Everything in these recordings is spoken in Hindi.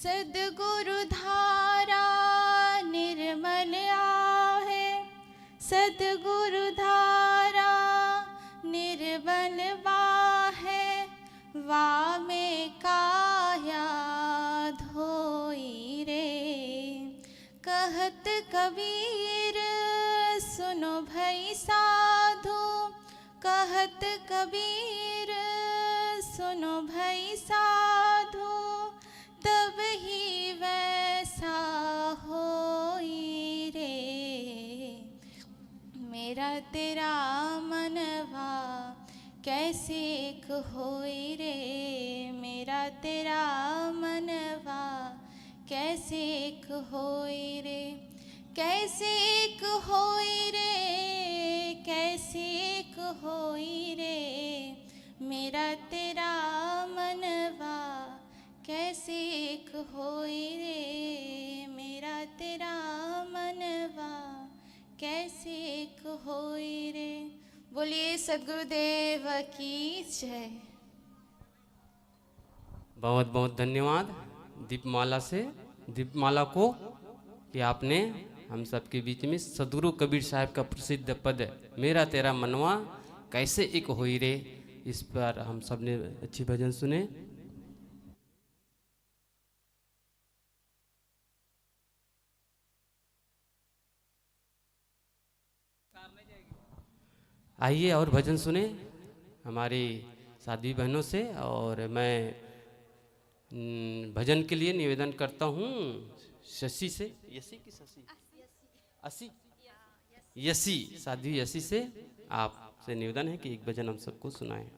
सद्गुरु धारा निर्मल आहे, सद्गुरु धारा निर्मल बाहे, वामे काया धोई रे। कहत कबीर सुनो भई साधु, कहत कबीर सुनो भई साधु, तब ही वैसा होई रे। मेरा तेरा मनवा कैसे एक होई रे, मेरा तेरा मनवा कैसे एक होई रे, कैसे एक होई रे, कैसे एक होई रे। मेरा तेरा मनवा कैसे एक होई रे, मेरा तेरा मनवा कैसे एक होई रे। बोलिए सद्गुरुदेव की जय। बहुत बहुत धन्यवाद दीपमाला से, दीपमाला को कि आपने हम सबके बीच में सदगुरु कबीर साहब का प्रसिद्ध पद मेरा तेरा मनवा कैसे एक होई रे, इस पर हम सब ने अच्छी भजन सुने। आइए और भजन सुने हमारी साध्वी बहनों से। और मैं भजन के लिए निवेदन करता हूँ शशि से, यसी की शशि, असी यसी, साध्वी यसी से आपसे निवेदन है कि एक भजन हम सबको सुनाएं।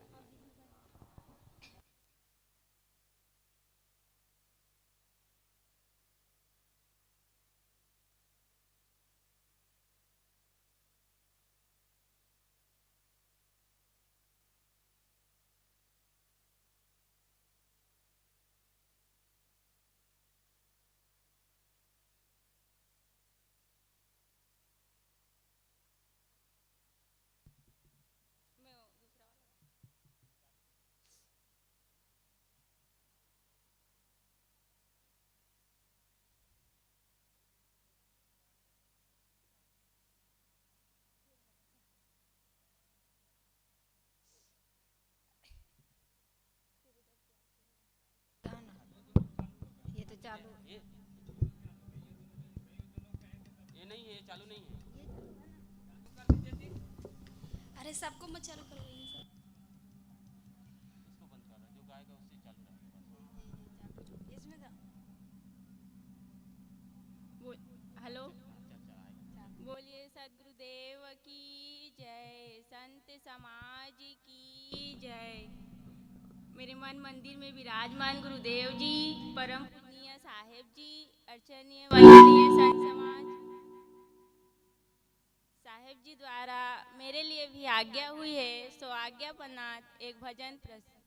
ये तो चालू, ये नहीं है, चालू नहीं है। अरे सबको मत चालू करो, इसको बंद कर, जो गाएगा उससे चालू रहेगा। इसमें तो हेलो, बोलिए सद्गुरुदेव की जय, संत समाज की जय। मेरे मन मंदिर में विराजमान गुरुदेव जी, परम पूजनीय साहेब जी, अर्चनीय वंदनीय संत समाज साहेब जी द्वारा मेरे लिए भी आज्ञा हुई है, सो आज्ञा पन्नाथ एक भजन प्रस्तुत।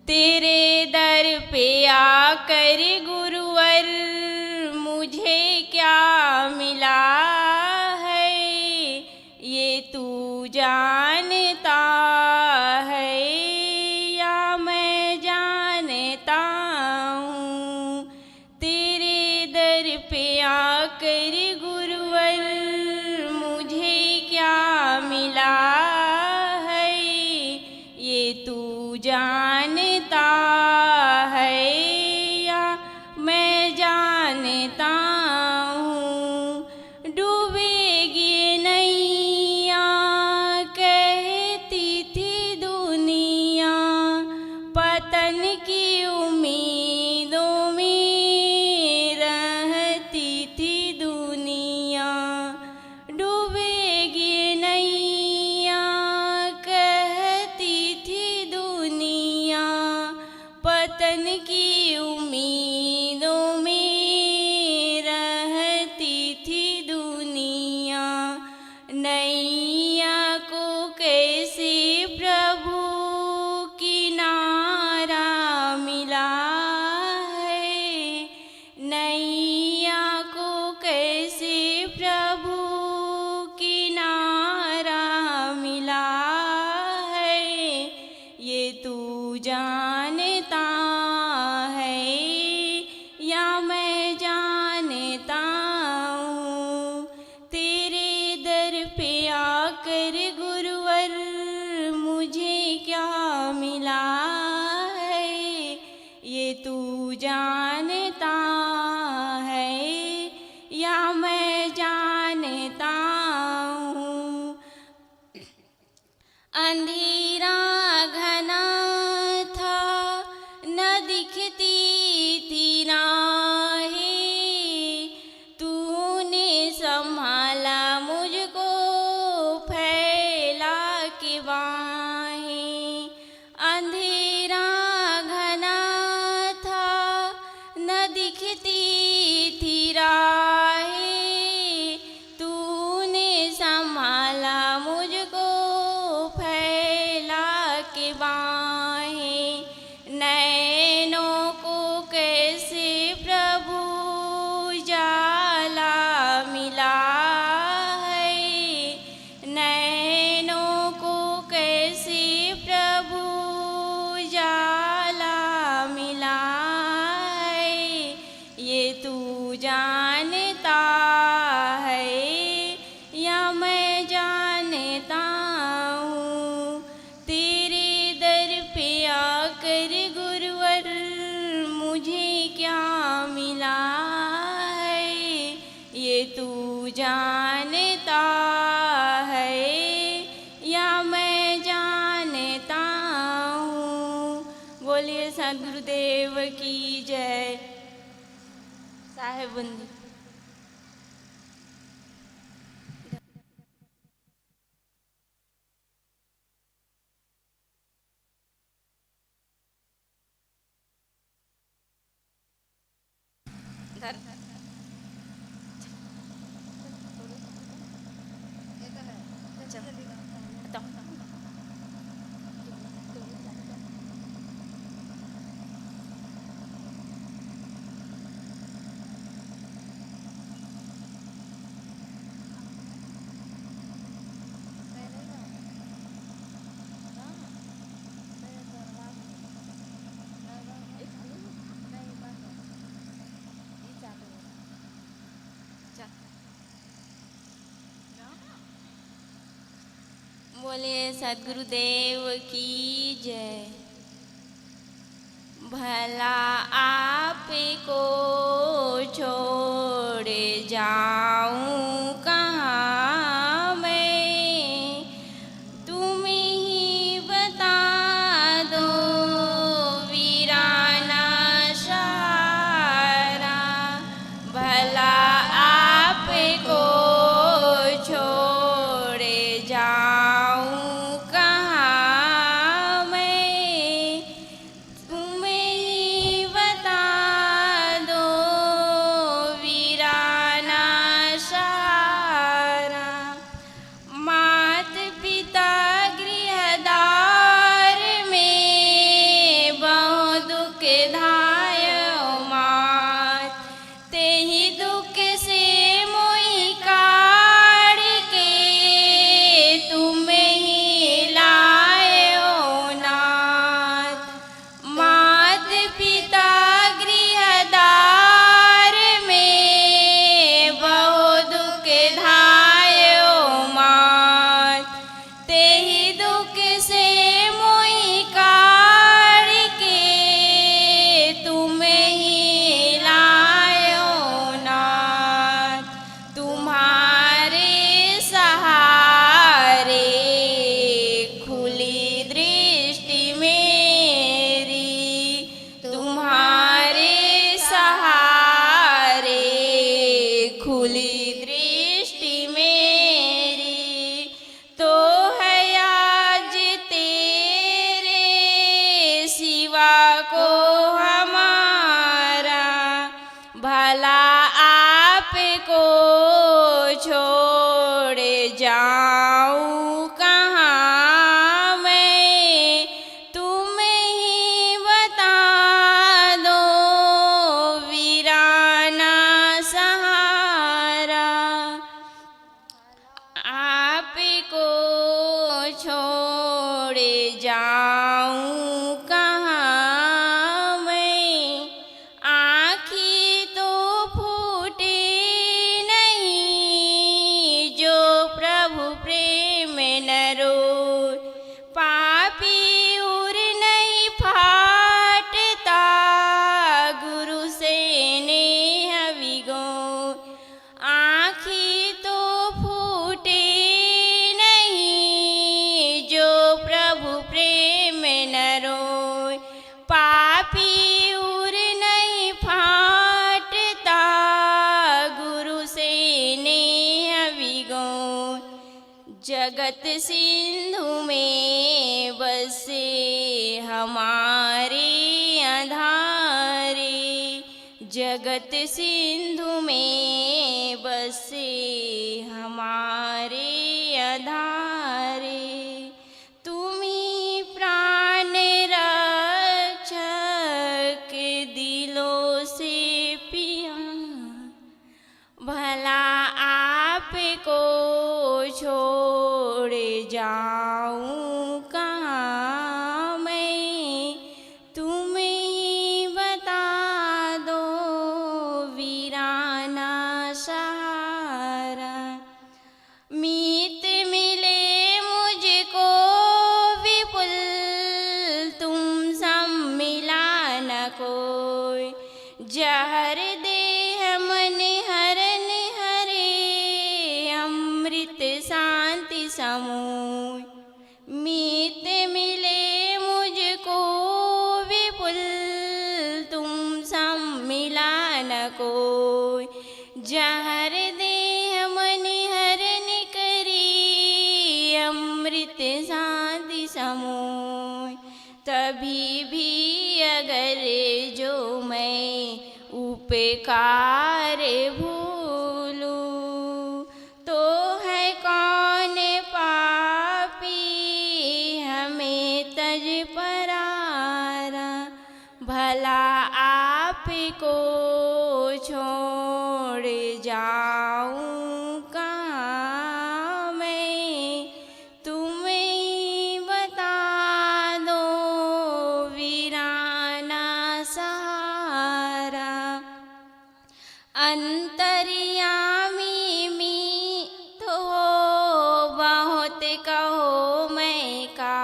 तेरे दर पे आकर गुरुवर मुझे क्या मिला है, ये तू जानता है या मैं जानता हूँ। तेरे दर पे आकर गुरुवर मुझे क्या मिला है, ये तू जानता है या मैं जानता हूँ। डूबेगी नैया कहती थी दुनिया, पतन की उम्मीदों में रहती थी दुनिया। डूबेगी नैया कहती थी दुनिया, पतन की उम्मीदों में रहती थी दुनिया। नैया को कैसे प्रभु किनारा मिला है, नैया को कैसे प्रभु किनारा मिला है, ये तू जानता है जानता है या मैं जानता हूँ। अंधेरा घना था, न दिखती थी राहें, तूने संभाला मुझको फैला के बाहें। अंधेरा घना था, न दिखती थी राहें, तूने संभाला मुझको फैला के बाहें। नैनों को कैसे प्रभु जाला मिला है, नैनों को कैसे प्रभु जाला मिला है, ये तू जानता है या मैं जानता हूँ। तेरे दर पे आकर गुरुवर मुझे क्या मिला है, ये तू जानता है या मैं जानता हूँ। बोलिए सदगुरुदेव की जय। साहेब बंदी। बोलिए सदगुरुदेव की जय। भला आपको छोड़ जाऊं कहाँ मैं, तुम ही बता दो वीराना सहारा। भला आपको छोड़ जाऊं कहाँ मैं, तुम ही बता दो वीराना सहारा। मात पिता गृहदार में बहु दुख धायो मात, तेहि दुख से मोहि काढ़ के तुम ही लायो नाथ। मात पिता गृहदार में बहु दुख धायो मात, तेहि दुख से मोहि काढ़ के जगत सिंधु में बसे हमारे आधारे, जगत सिंधु में बसे हमारे आधारे। तुम्ही प्राण रक्षक दिलों से पिया, भला आपको छोड़ जाऊं कहाँ मैं, तुम ही बता दो वीराना सहारा। मीत मिले मुझको विपुल, तुम सम मिला न कोई, जहर देह मन हरन हरे, अमृत शांति समूह। मीत मिले मुझको विपुल, तुम सम मिला न कोई, जहर देह मन हरन करी, अमृत शांति समूह। तभी भी अगर जो मैं उपकार भूलूं, तो है कौन पापी हमें तज परारा, भला आपको छोड़ जाऊं कहाँ मैं, तुम ही बता दो वीराना सहारा। अंतर्यामी मीत हो बहुत कहो मैं का,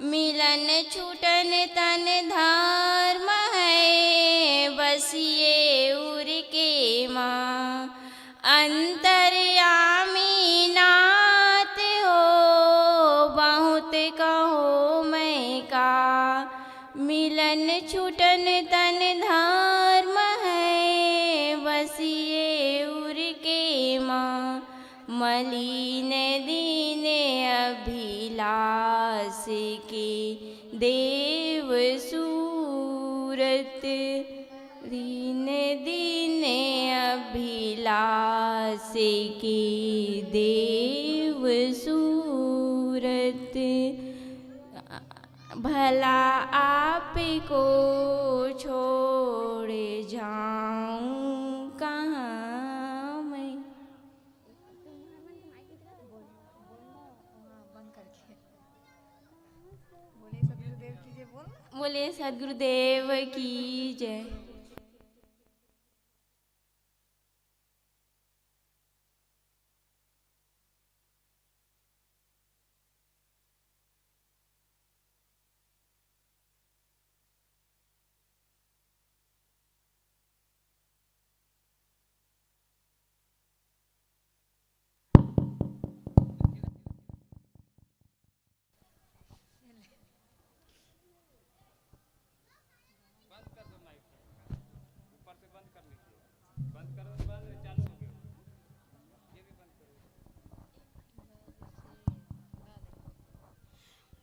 मिलन छूटन तन धर्म है, बस ये उर के माँ। अंतर्यामी नाथ हो बहुत कहो मैं का, मिलन छूटन तन धर्म है, बस ये उर के माँ। मलिन दीन अभिलाष के देव सूरत, दीन दीन अभिलाष के देव सूरत, भला आपको छोड़ जाऊं कहाँ मैं। बोले सदगुरुदेव की जय।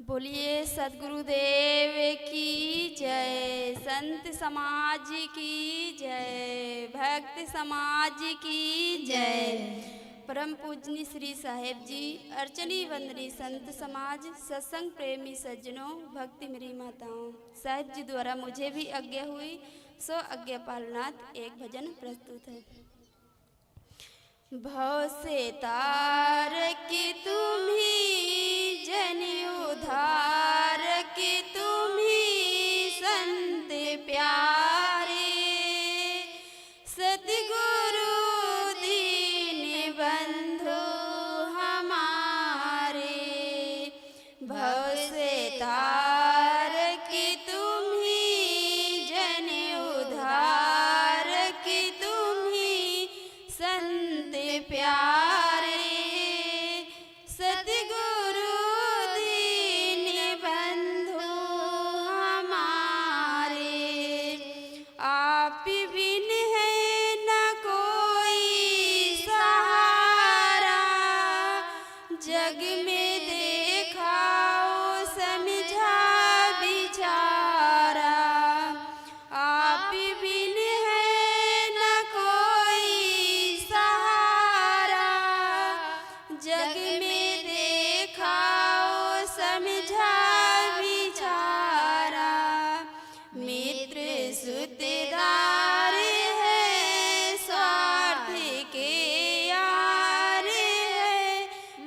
बोलिए सदगुरुदेव की जय, संत समाज की जय, भक्त समाज की जय। परम पूजनी श्री साहेब जी, अर्चनी वंदनी संत समाज, सत्संग प्रेमी सज्जनों, भक्ति मेरी माताओं, साहेब जी द्वारा मुझे भी आज्ञा हुई, सो आज्ञा पालनाथ एक भजन प्रस्तुत है। भव से तार की तुम्ही जन उधार की तुम्ही संत प्यारे, सतगुरु दीन बंधु हमारे। भव से तार की तुम्ही जन उधार की तुम्ही संत प्यारे, सतगुरु दीन बंधु गुत्तेदार है, स्वार्थ के यार है,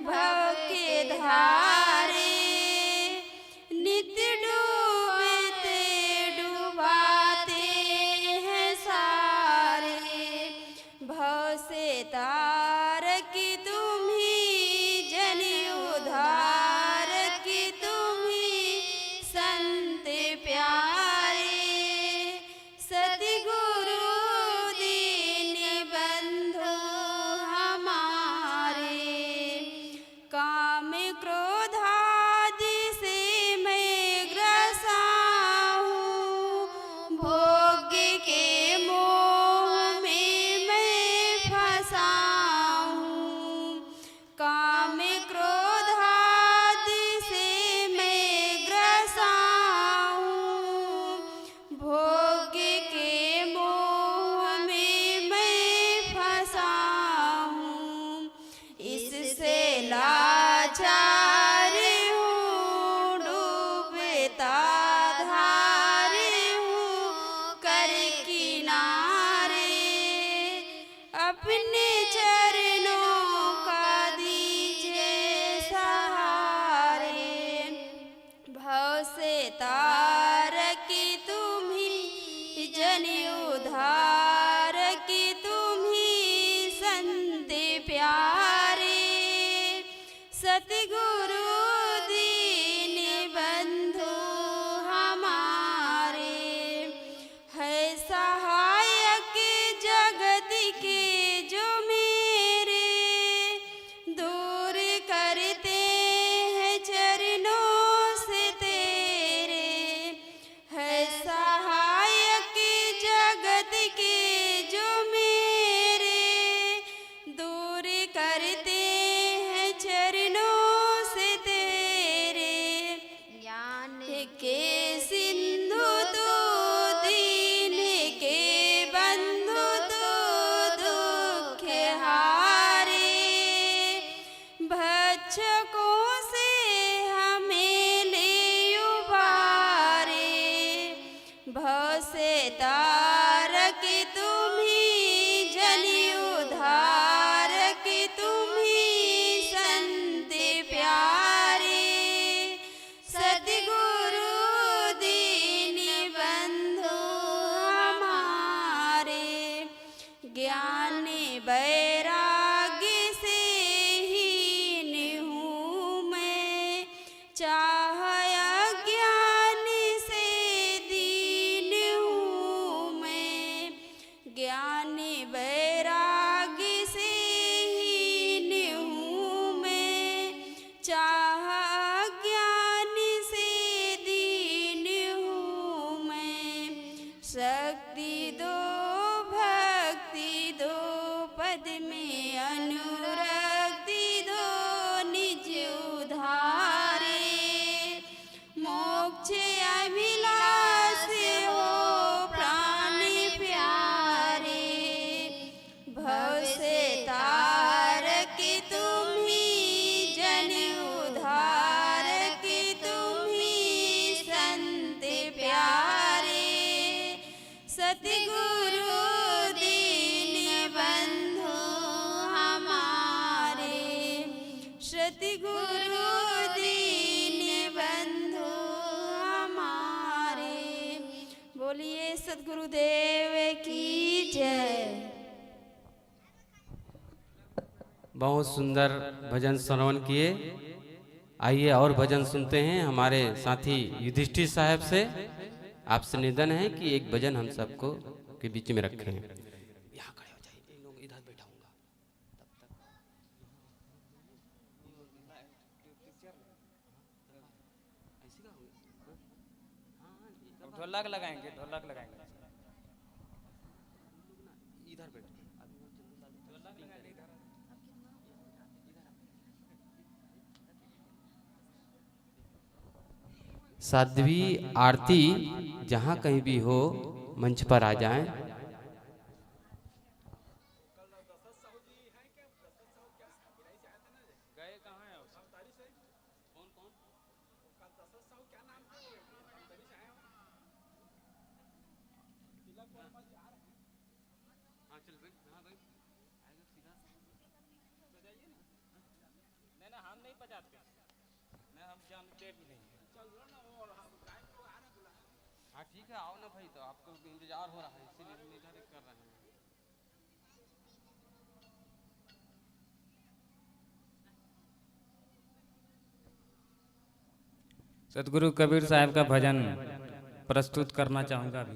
भव के धारे नित्य डूबते डुबाते हैं सारे। भव से तार की तुम ही जन उद्धार की तुम ही संत प्यारे। सतगुरु दीन बंधु हमारे, काम क्रोध आदि से मैं ग्रसा हूँ, भोग्य के मोह में मैं फंसा हूँ। काम क्रोध आदि से मैं ग्रसा हूँ, भोग्य के मोह में मैं फंसा हूँ। इससे लाचार हूँ, डूबता धार हूँ कर किनारे। अपने चरणों का दीजिए सहारे। भव से तार की तुम ही जन उद्धार की तुम ही संत प्यारे। सतगुरु दीन बंधु हमारे, है सहायक जगत के जो मेरे, दूर करते हैं चरणों से तेरे। है सहायक जगत के जो मेरे, दूर करते हैं चरणों से तेरे। ज्ञान के सिंधु तो दीन के बंधु तो दुख हारे। भक्षकों से हमें ले उबारे। भव से तार की तुम ही जन उद्धार की तुम ही संत प्यारे। सतगुरु दीन बंधु हमारे, ज्ञान वैराग्य से हीन हूँ मैं, चाह अज्ञान से दीन हूँ मैं। ज्ञान वैराग्य से हीन हूँ मैं, चाह अज्ञान से दीन हूँ मैं। शक्ति दो भक्ति दो, पद में अनुरक्ति दो निज उधारे। मोक्ष अभिलाष हो प्राण प्यारे। भव से तार की तुम ही जन उद्धार की तुम ही संत प्यारे। सतगुरु दीन बंधु हमारे, सतगुरु दीन बंधु हमारे। बोलिए सतगुरुदेव की जय। बहुत सुंदर भजन श्रवण किए। आइए और भजन सुनते हैं हमारे साथी युधिष्ठिर साहब से। आपसे निवेदन है कि एक भजन हम सबको के बीच में रखें। यहाँ खड़े हो जाइए, इन लोग इधर बैठाऊंगा। ढोलक लगाएंगे, ढोलक लगाएंगे। इधर बैठ। साध्वी आरती जहाँ कहीं भी हो मंच पर आ जाएं। नहीं ना हम नहीं बजाते, नहीं हम जानते भी नहीं। हाँ ठीक है, आओ ना भाई, तो आपको इंतजार हो रहा है, इसीलिए हम इधर कर रहे हैं। सतगुरु कबीर साहब का भजन प्रस्तुत करना चाहूँगा अभी।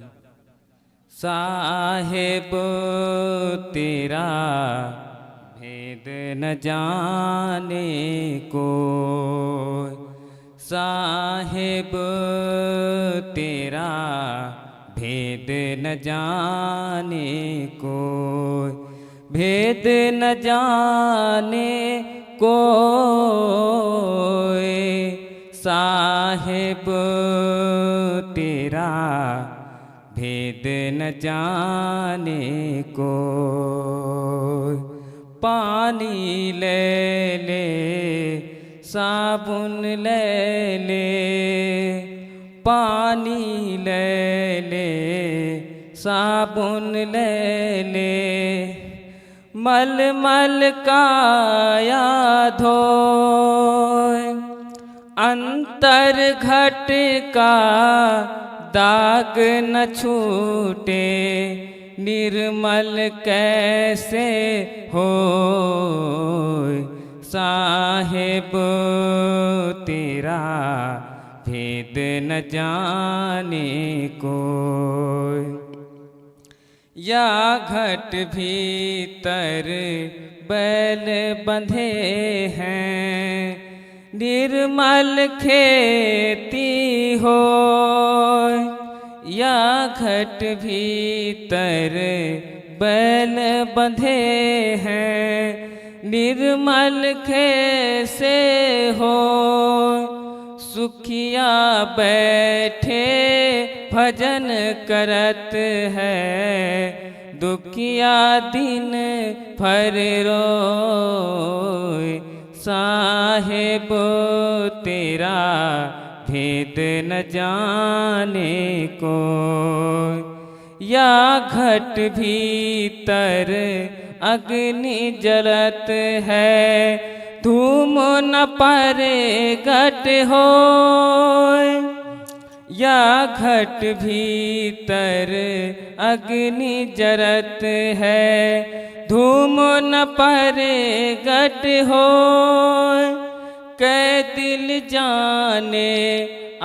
साहेब तेरा भेद न जाने को, साहेब तेरा भेद न जाने को, भेद न जाने को साहेब तेरा भेद न जाने को। पानी ले ले साबुन ले ले, पानी ले ले साबुन ले ले, मल मल काया धोए, अंतर घट का दाग न छूटे, निर्मल कैसे हो साहेब तेरा भेद न जाने को। या घट भीतर बैल बंधे हैं, निर्मल खेती हो, या घट भीतर बैल बंधे हैं, निर्मल कैसे हो सुखिया बैठे भजन करत है, दुखिया दिन भर रोए साहेब तेरा भेद न जाने को। या घट भीतर अग्नि जलत है, धूम न परे घट हो, या घट भीतर अग्नि जरत है, धूम न परे घट हो, कै दिल जाने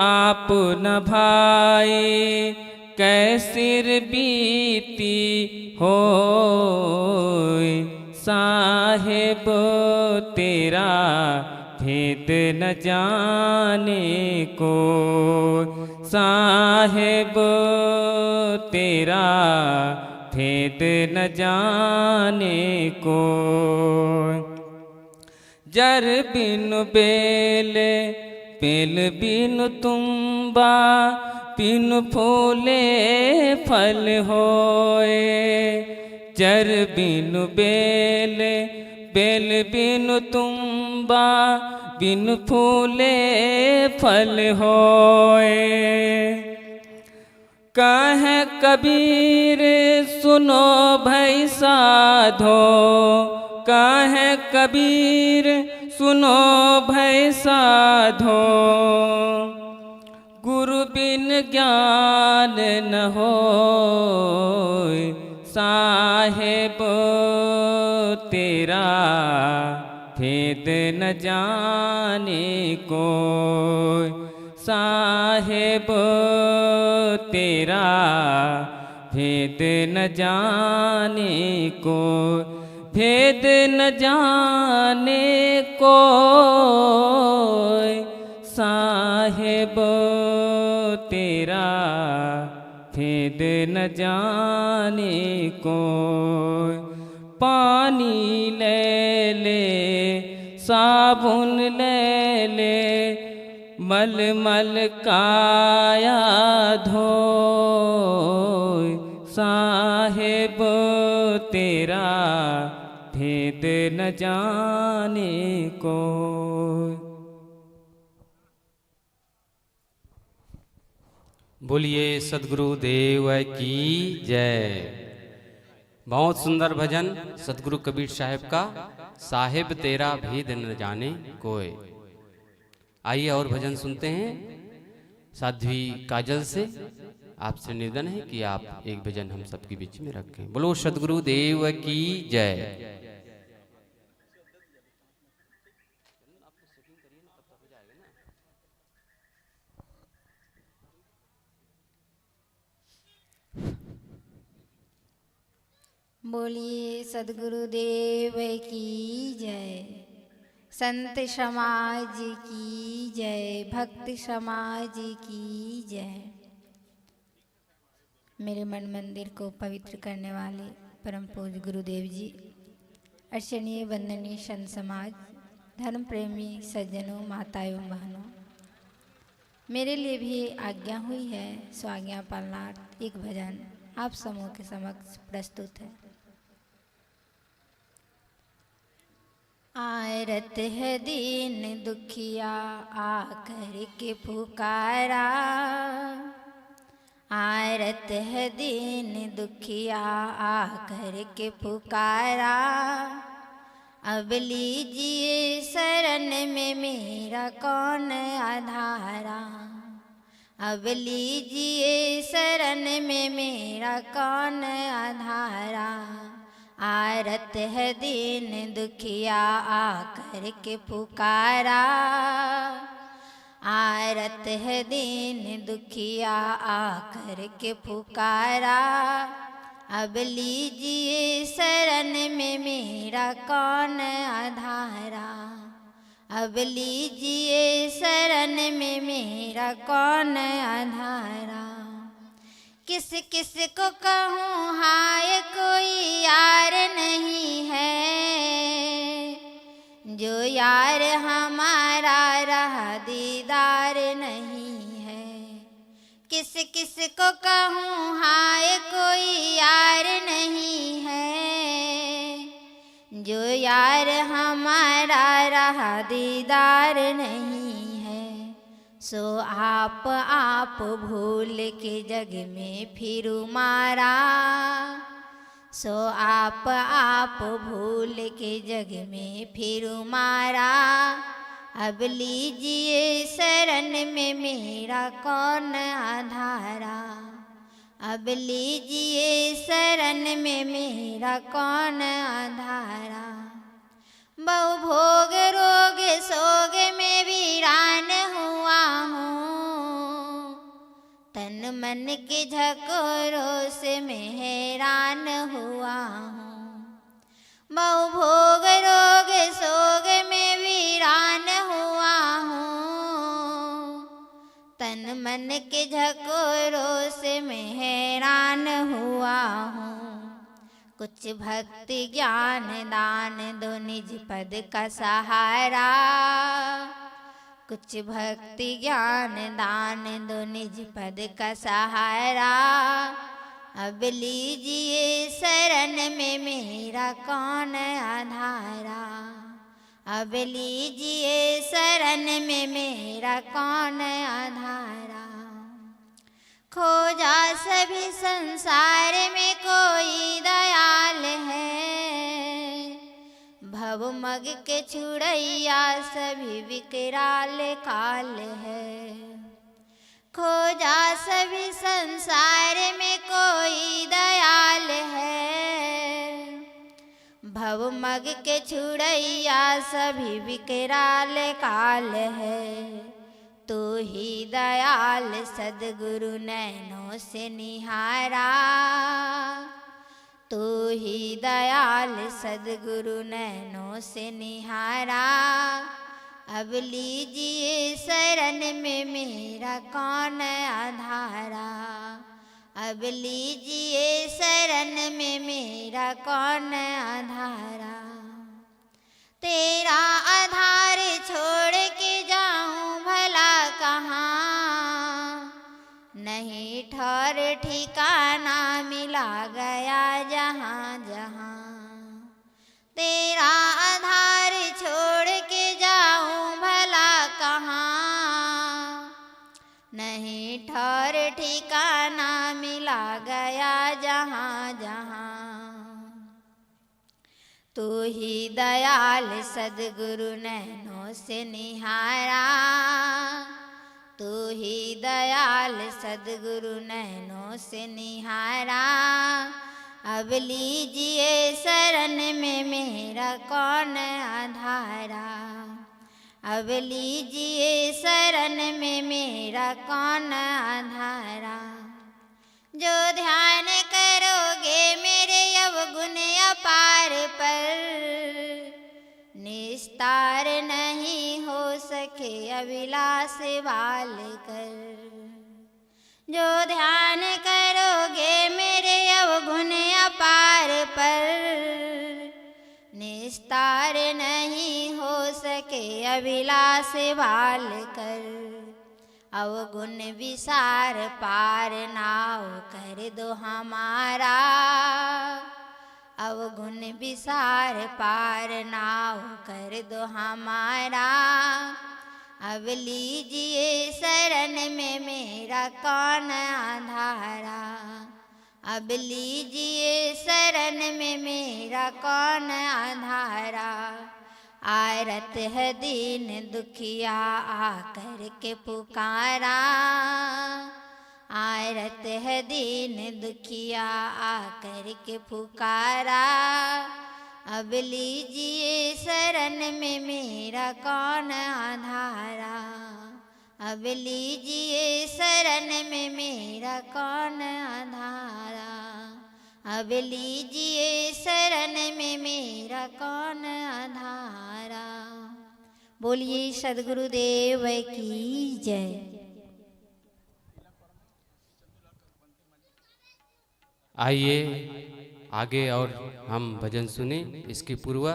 आप न भाई, कै सिर बीती हो साहेब तेरा भेद न जाने को। साहेब तेरा भेद न जाने को। जर बिनु बेल बेल बिनु तुम्बा, बिनु फूले फल होए, जर बिनु बेल बेल बिनु तुम्बा, बिनु फूले फल होए। कहे कबीर सुनो भई साधो, कहे कबीर सुनो भई साधो, गुरु बिन ज्ञान न होए साहेब तेरा भेद न जाने को। साहेब तेरा भेद न जाने को, भेद न जाने को साहेब तेरा भेद न जाने को। पानी ले ले साबुन ले ले, मल मल काया धोए साहेब तेरा भेद न जाने को। बोलिए सद्गुरु देव की जय। बहुत सुंदर भजन सतगुरु कबीर साहिब का, साहिब तेरा भेद न जाने कोय। आइए और भजन सुनते हैं साध्वी काजल से। आपसे निवेदन है कि आप एक भजन हम सबके बीच में रखें। बोलो सतगुरु देव की जय। बोलिए सदगुरुदेव की जय, संत समाज की जय, भक्त समाज की जय। मेरे मन मंदिर को पवित्र करने वाले परम पूज्य गुरुदेव जी, अर्चनीय वंदनीय संत समाज, धर्म प्रेमी सज्जनों, माताओं बहनों, मेरे लिए भी आज्ञा हुई है सो आज्ञा पालनार्थ एक भजन आप समूह के समक्ष प्रस्तुत है। आरत है दीन दुखिया आकर के पुकारा, आरत है दीन दुखिया आकर के पुकारा, अब लीजिए शरण में मेरा कौन आधारा, अब लीजिए शरण में मेरा कौन आधारा। आरत है दीन दुखिया आकर के पुकारा, आरत है दीन दुखिया आकर के पुकारा, अब लीजिए शरण में मेरा कौन आधारा, अब लीजिए शरण में मेरा कौन आधारा। किस किस को कहूँ हाय कोई यार नहीं है, जो यार हमारा रहा दीदार नहीं है। किस किस को कहूँ हाय कोई यार नहीं है, जो यार हमारा रहा दीदार नहीं है। सो आप भूल के जग में फिर मारा, सो आप भूल के जग में फिर मारा, अब लीजिए शरण में मेरा कौन आधारा, अब लीजिए शरण में मेरा कौन आधारा। बहु भोग रोग सोग में वीरान हुआ हूँ, तन मन के झकोरों से मैं हैरान हुआ हूँ। बहु भोग रोग सोग में वीरान हुआ हूँ, तन मन के झकोरों से मैं हैरान हुआ हूँ। कुछ भक्ति ज्ञान दान दो निज पद का सहारा, कुछ भक्ति ज्ञान दान दो निज पद का सहारा, अब लीजिए शरण में मेरा कौन आधारा, अब लीजिए शरण में मेरा कौन आधारा। खोजा सभी संसार में कोई दयाल है, भव मग के छुड़ैया सभी विकराल काल है। खोजा सभी संसार में कोई दयाल है, भव मग के छुड़ैया सभी विकराल काल है। तू ही दयाल सद्गुरु नैनों से निहारा, तू ही दयाल सद्गुरु नैनों से निहारा, अब लीजिए शरण में मेरा कौन आधारा, अब लीजिए शरण में मेरा कौन आधारा। तेरा आधार छोड़ के जाऊं भला कहाँ, नहीं ठौर ठिकाना मिला गया जहाँ जहाँ। तेरा आधार छोड़ के जाऊं भला कहाँ, नहीं ठौर ठिकाना मिला गया जहाँ जहाँ। तू ही दयाल सद्गुरु नैनों से निहारा, तू ही दयाल सद्गुरु नैनों से निहारा। अब लीजिए शरण में मेरा कौन आधारा, अब लीजिए शरण में मेरा कौन आधारा। जो ध्यान करोगे मेरे अवगुण अपार पर, निस्तार नहीं हो सके अभिलाष बाल कर। जो ध्यान करोगे मेरे अवगुण अपार पर, निस्तार नहीं हो सके अभिलाष बाल कर। अवगुण विसार पार नाव कर दो हमारा, अवगुण विसार पार नाव कर दो हमारा। अब लीजिए शरण में मेरा कौन आधारा, अब लीजिए शरण में मेरा कौन आधारा। आरत है दीन दुखिया आकर के पुकारा, आरत है दीन दुखिया आकर के पुकारा। अब लीजिए शरण में मेरा कौन आधारा, अब लीजिए शरण में मेरा कौन आधारा, अब लीजिए शरण में मेरा कौन आधारा। बोलिए सद्गुरुदेव की जय। आइए आगे और हम भजन सुने। इसके पूर्व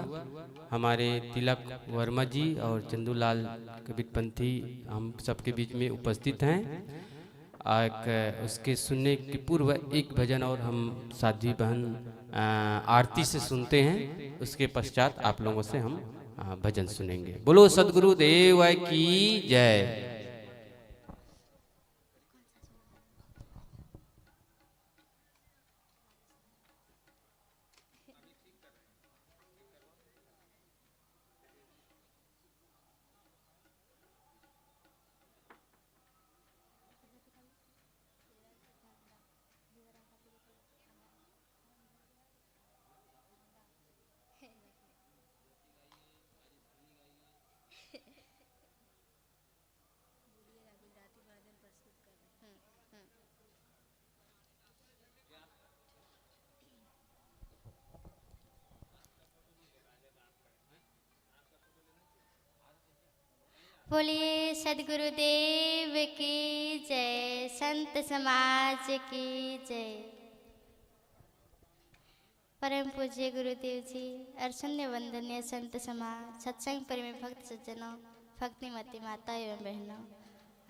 हमारे तिलक वर्मा जी और चंदूलाल कबीरपंथी हम सबके बीच में उपस्थित हैं। उसके सुनने के पूर्व एक भजन और हम साध्वी बहन आरती से सुनते हैं। उसके पश्चात आप लोगों से हम भजन सुनेंगे। बोलो सद्गुरु देव की जय। बोलिए सद्गुरुदेव की जय, संत समाज की जय। परम पूज्य गुरुदेव जी, अर्चन्य वंदनीय संत समाज, सत्संग प्रेमी भक्त सज्जनों, भक्तिमती माता एवं बहनों,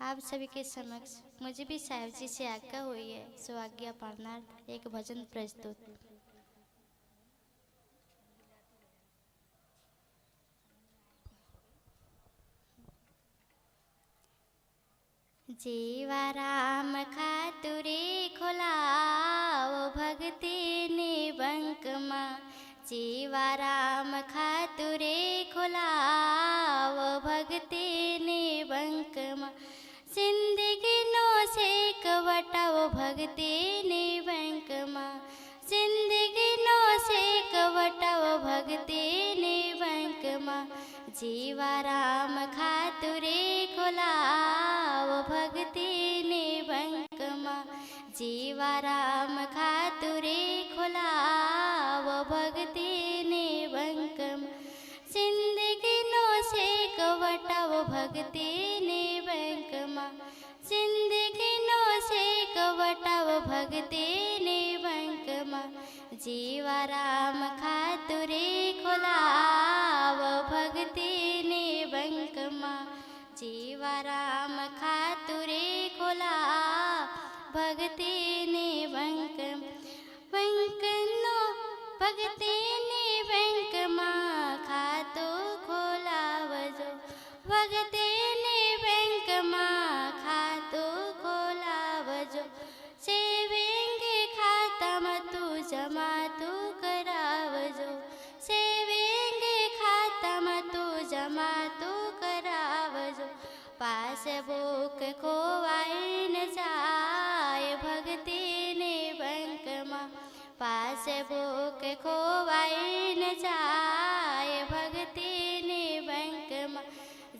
आप सभी के समक्ष मुझे भी साहिब जी से आज्ञा हुई है सो आज्ञा पालनार्थ एक भजन प्रस्तुत। जीवा राम खातुरे खोलाओ भक्ति निबंक माँ, जीवा राम खातुरे खोलाओ भक्ति निबंक माँ। जिंदगी नो से कवटाओ भक्ति निबंक माँ, जिंदगी नो से कवटाओ भक्ति निबंक माँ। जीवा राम खातुरे खोलाओ भक्ति निबंक माँ, जीवा राम खातुरे खोलाओ भक्ति निबंक माँ। जिंदगी नो से कवटाओ भक्ति निबंक माँ, जिंदगी नो से कवटाओ भक्ति निबंक माँ। जीवा राम खातुरे खोलाओ भक्ति निबंक माँ, जीवा राम खातुरे खोलाओ भक्ति निबंक बंक नो भक्ति निबंक माँ। खातो खोलाव जो भक्ति निबंक माँ, खातो खोलाव जो। सेवेंगे खाता मतु जमा तू कराव जो, सेवे प्यास भूख खोवाई न जाए भक्ति निबंक मा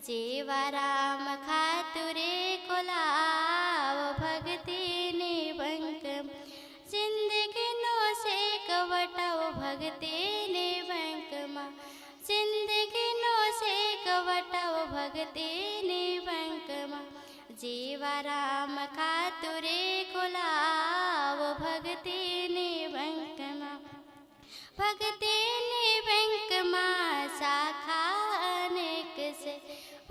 जीवा राम खातुरे खोलाओ भक्ति निबंक जिंदगी नो से कवटाओ भक्ति निबंक मा जिंदगी नो से कवटाओ भक्ति निबंक मा जीवा राम खातुरे खोलाओ भक्ति निबंक मा भक्ति निबंक मा शाखा अनेक से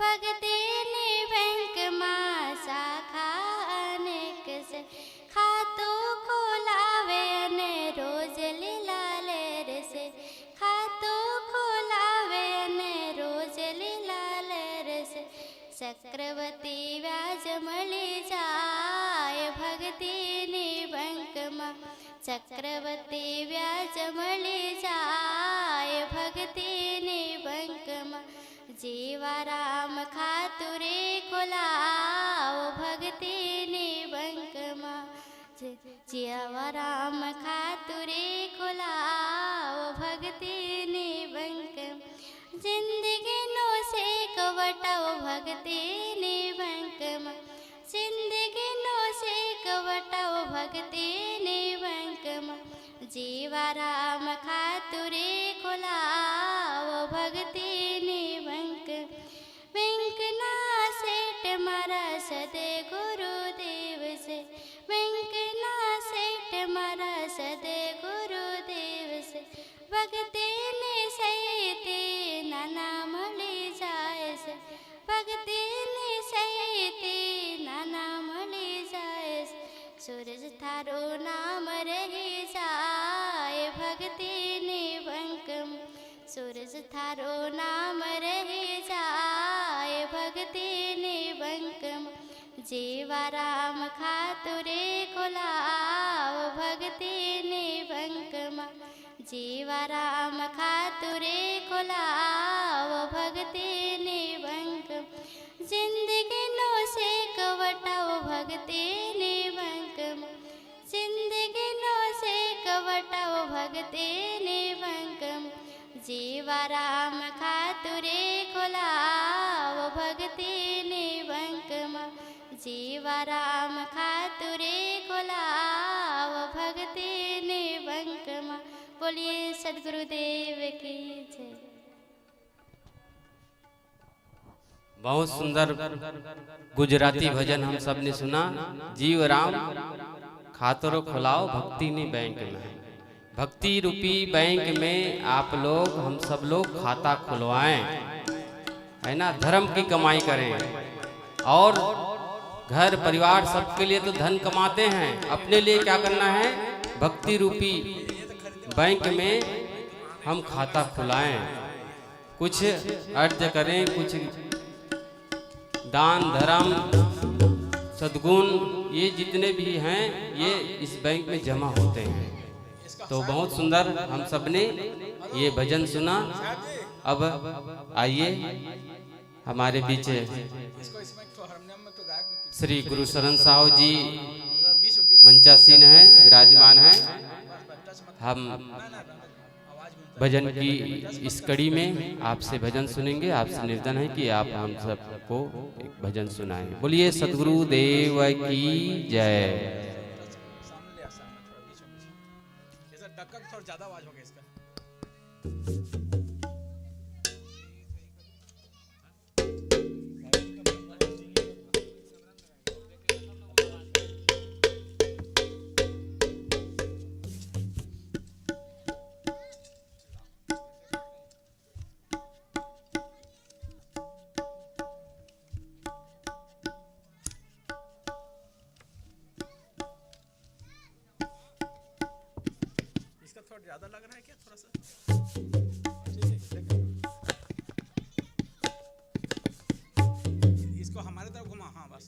भक्ति निबंक मा शाखा अनेक से खातो खोलावे ने रोज लीला लेर से खातो खोलावे ने रोज लीला लेर से चक्रवती व्याज मली जाए भक्ति निबंक मा चक्रवती व्याज मली जाए भक्ति निबंक मा जीवा राम खातुरे खोलाओ भक्ति निबंक मा जीवा राम खातुरे खोलाओ भक्ति निबंक जिंदगी नो से कवटाओ भक्ति निबंक मा जिंदगी नो से कवटाओ भक्ति निबंक मा जीवा राम खातुरे खोलाओ भक्ति निबंक बैंक ना सेठ मारा सदे गुरुदेव से बैंक ना सेठ मारा सदे गुरुदेव से भक्ति ने सहिते नाना मली जाए से भक्ति ने सहिते नाना मली जाए से सूरज थारो नाम रही जाए भक्ति निबंक सूरज थारो नाम रही जाए भक्ति निबंक जीवा राम खातुरे खोलाओ भक्ति निबंक जीवा राम खातुरे खोलाओ भक्ति निबंक जिंदगी नो से कवटाओ भक्ति निबंक जिंदगी नो से कवटाओ भक्ति निबंक जीवा राम खातुरे खोलाओ भक्ति निबंक जीवा राम खातुरे खोलाओ भक्ति निबंक बोलिए सदगुरुदेव की जय। बहुत सुंदर गुजराती भजन हम सब ने सुना। जीव राम खातरो खुलाओ भक्ति ने बैंक में। भक्ति रूपी बैंक में आप लोग हम सब लोग खाता खुलवाएं, है ना। धर्म की कमाई करें और घर परिवार सबके लिए तो धन कमाते हैं, अपने लिए क्या करना है, भक्ति रूपी बैंक में हम खाता खुलाएं, कुछ अर्ज करें, कुछ दान धर्म सद्गुण ये जितने भी हैं ये इस बैंक में जमा होते हैं। तो बहुत सुंदर हम सब ने ये भजन सुना। अब आइए हमारे बीच श्री गुरु शरण साहू जी मंचासीन हैं, विराजमान हैं। हम भजन की इस कड़ी में आपसे भजन सुनेंगे। आपसे निवेदन है कि आप हम सबको एक भजन सुनाएं। बोलिए सद्गुरु देव की जय। थोड़ा ज्यादा आवाज हो गया इसका। थोड़ा ज्यादा लग रहा है क्या, थोड़ा सा इसको हमारे तरफ घुमा। हाँ बस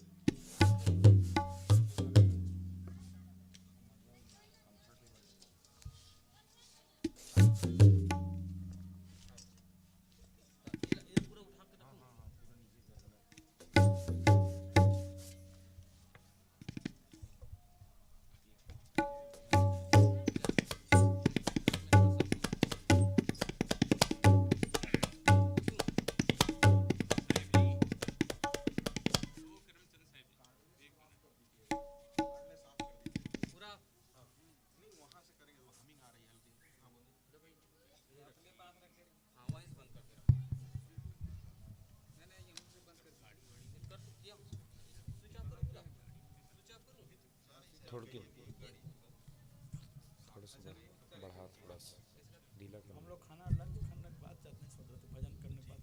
हम लोग खाना लंच खाने के बाद जाते हैं, सोच रहे थे भजन करने के बाद,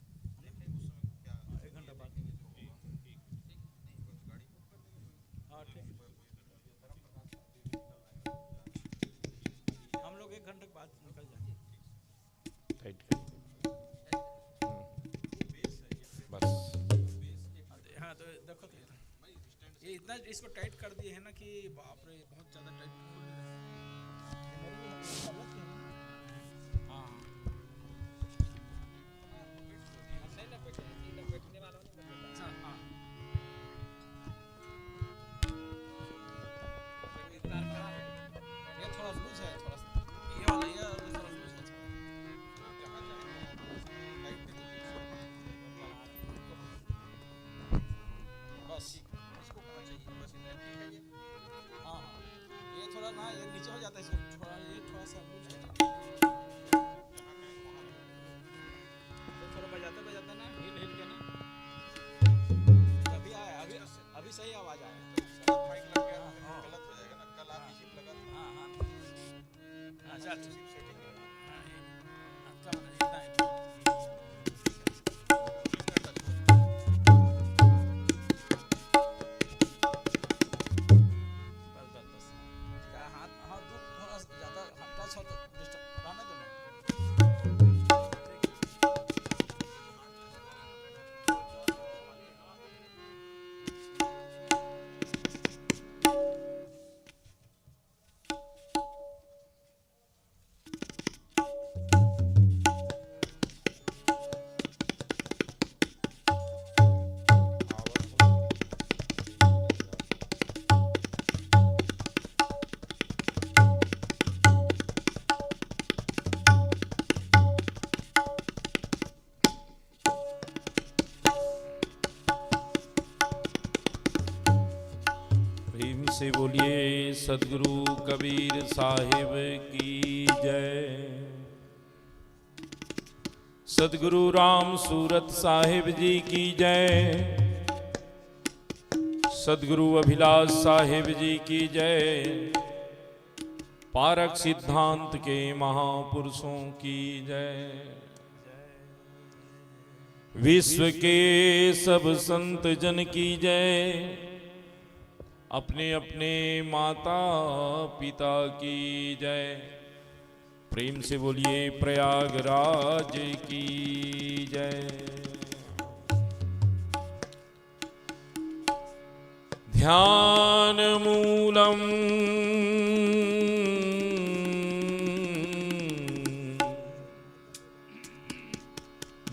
हाँ, 1 घंटा बाद। हाँ ठीक है, हम लोग 1 घंटे के बाद निकल जाएंगे। बस हाँ तो देखो तो ये इतना इसको टाइट कर दिए है ना कि बाप रे बहुत ज़्यादा टाइट। हाँ अच्छा हाँ ये थोड़ा लूज है, थोड़ा सा ये वाला ये थोड़ा लूज है। बस इसको करना चाहिए, बस इतना ठीक है ये। हाँ हाँ ये थोड़ा ना ये नीचे हो जाता है, इसको थोड़ा ये थोड़ा सा लूज है। ये थोड़ा बजाते बजाते ना हिल हिल के ना अभी आया, अभी सही आवाज आया। माइक लग गया गलत हो जाएगा ना, कल आप इसी लगा। हाँ हाँ अच्छा सेटिंग है। हाँ ये अच्छा इतना है। से बोलिए सदगुरु कबीर साहिब की जय। सदगुरु राम सूरत साहिब जी की जय। सदगुरु अभिलाष साहिब जी की जय। पारक सिद्धांत के महापुरुषों की जय। विश्व के सब संत जन की जय। अपने अपने माता पिता की जय। प्रेम से बोलिए प्रयागराज की जय। ध्यान मूलम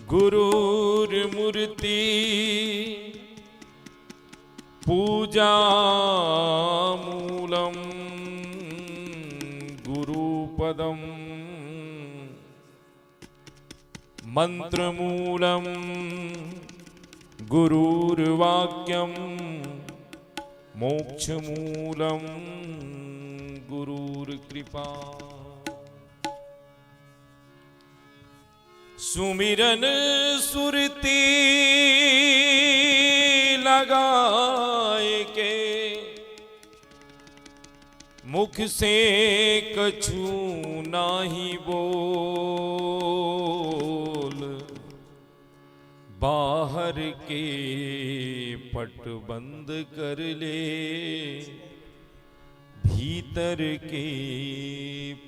गुरुर्मूर्ति पूजा मूलम गुरुपदम मंत्रमूलम गुरुर्वाक्यम मोक्षमूलम गुरुर्कृपा। सुमिरन सुरती लगाए के मुख से कछु नाही बोल। बाहर के पट बंद कर ले भीतर के